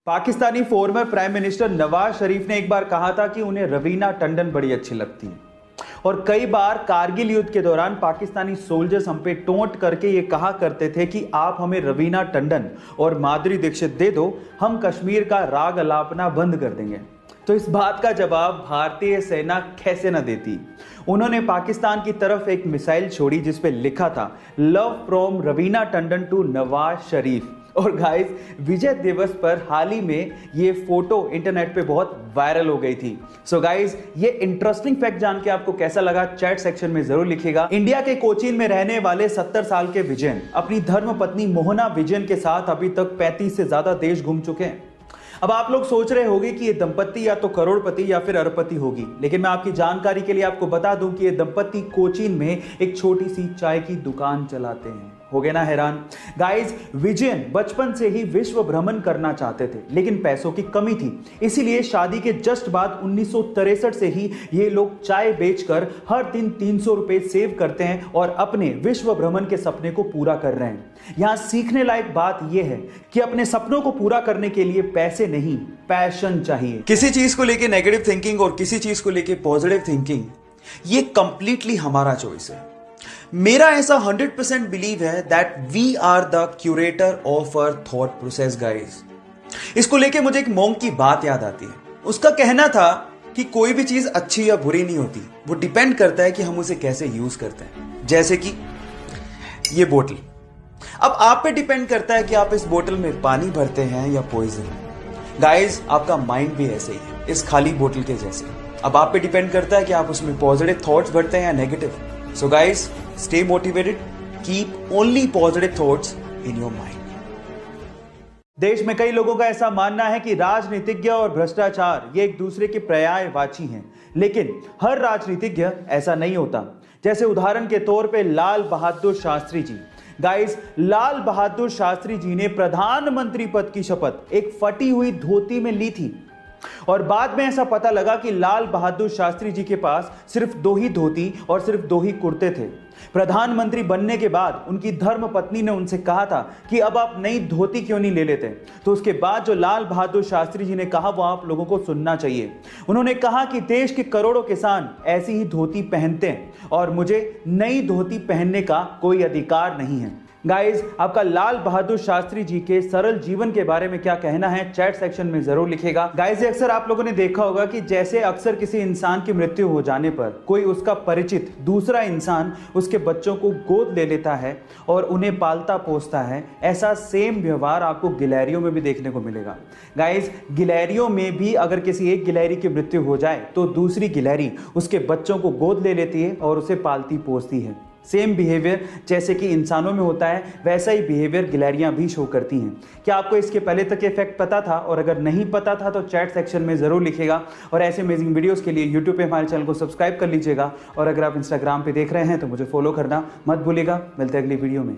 Pakistani former prime minister Nawaz Sharif ने एक बार कहा था कि उन्हें रवीना टंडन बड़ी अच्छी लगती है और कई बार कारगिल युद्ध के दौरान पाकिस्तानी सोल्जर्स हम पे टोंट करके ये कहा करते थे कि आप हमें रवीना टंडन और माधुरी दीक्षित दे दो, हम कश्मीर का राग अलापना बंद कर देंगे। तो इस बात का जवाब भारतीय सेना कैसे न देती। उन्होंने पाकिस्तान की तरफ एक मिसाइल छोड़ी जिस पे लिखा था love from Raveena Tandon to Nawaz Sharif. और गाइस, विजय दिवस पर हाल ही में ये फोटो इंटरनेट पे बहुत वायरल हो गई थी। सो गाइस, ये इंटरेस्टिंग फैक्ट जान के आपको कैसा लगा चैट सेक्शन में जरूर लिखिएगा। इंडिया के कोचीन में रहने वाले 70 साल के विजयन अपनी धर्मपत्नी मोहना विजयन के साथ अभी तक 35 से ज्यादा देश घूम चुके हैं। अब आप लोग सोच रहे होंगे कि ये दंपत्ति या तो करोड़पति या फिर अरबपति होगी, लेकिन मैं आपकी जानकारी के लिए आपको बता दूं कि ये दंपत्ति कोचीन में एक छोटी सी चाय की दुकान चलाते हैं। हो गए ना हैरान? गाइस, विजयन बचपन से ही विश्व भ्रमण करना चाहते थे, लेकिन पैसों की कमी थी। इसीलिए शादी के जस्ट बाद 1963 से ही ये लोग चाय बेचकर हर दिन 300 रुपए सेव करते हैं और अपने विश्व भ्रमण के सपने को पूरा कर रहे हैं। यहां सीखने लायक बात यह है कि अपने सपनों को पूरा करने के लिए पैसे नहीं, पैशन चाहिए। किसी चीज को लेके नेगेटिव थिंकिंग और किसी चीज को लेके पॉजिटिव थिंकिंग, ये कंप्लीटली हमारा चॉइस है। मेरा ऐसा 100% बिलीव है that we are the curator of our thought process guys. इसको लेके मुझे एक मॉन्क की बात याद आती है। उसका कहना था कि कोई भी चीज अच्छी या बुरी नहीं होती, वो डिपेंड करता है कि हम उसे कैसे यूज करते हैं। जैसे कि ये बोतल, अब आप पे डिपेंड करता है कि आप इस बोतल में पानी भरते हैं या पॉइजन। गाइस, आपका माइंड भी ऐसे ही है, इस खाली बोतल के जैसे। अब आप पे डिपेंड करता है कि आप उसमें पॉजिटिव थॉट्स भरते हैं या negative. So guys, stay motivated, keep only positive thoughts in your mind. देश में कई लोगों का ऐसा मानना है कि राजनीतिज्ञ और भ्रष्टाचार ये एक दूसरे के पर्यायवाची हैं, लेकिन हर राजनीतिज्ञ ऐसा नहीं होता। जैसे उदाहरण के तौर पे लाल बहादुर शास्त्री जी। गाइस, लाल बहादुर शास्त्री जी ने प्रधानमंत्री पद की शपथ एक फटी हुई धोती में ली थी और बाद में ऐसा पता लगा कि लाल बहादुर शास्त्री जी के पास सिर्फ 2 ही धोती और सिर्फ 2 ही कुर्ते थे। प्रधानमंत्री बनने के बाद उनकी धर्म पत्नी ने उनसे कहा था कि अब आप नई धोती क्यों नहीं ले लेते। तो उसके बाद जो लाल बहादुर शास्त्री जी ने कहा वो आप लोगों को सुनना चाहिए। उन्होंने कहा कि देश के करोड़ों किसान ऐसी ही धोती पहनते हैं और मुझे नई धोती पहनने का कोई अधिकार नहीं है। गाइस, आपका लाल बहादुर शास्त्री जी के सरल जीवन के बारे में क्या कहना है चैट सेक्शन में जरूर लिखेगा। गाइस, अक्सर आप लोगों ने देखा होगा कि जैसे अक्सर किसी इंसान की मृत्यु हो जाने पर कोई उसका परिचित दूसरा इंसान उसके बच्चों को गोद ले लेता है और उन्हें पालता पोसता है, ऐसा सेम व्यवहार आपको गिलहरियों में भी देखने को मिलेगा। गाइस, गिलहरियों में भी अगर किसी एक गिलहरी की मृत्यु हो जाए तो दूसरी गिलहरी उसके बच्चों को गोद ले लेती है और उसे पालती पोसती है। सेम बिहेवियर जैसे कि इंसानों में होता है, वैसा ही बिहेवियर गिलहरियां भी शो करती हैं। क्या आपको इसके पहले तक ये फैक्ट पता था? और अगर नहीं पता था तो चैट सेक्शन में ज़रूर लिखिएगा। और ऐसे अमेजिंग वीडियोस के लिए यूट्यूब पे हमारे चैनल को सब्सक्राइब कर लीजिएगा। और अगर आप इंस्टाग्राम पे देख रहे हैं तो मुझे फॉलो करना मत भूलिएगा। मिलते हैं अगली वीडियो में।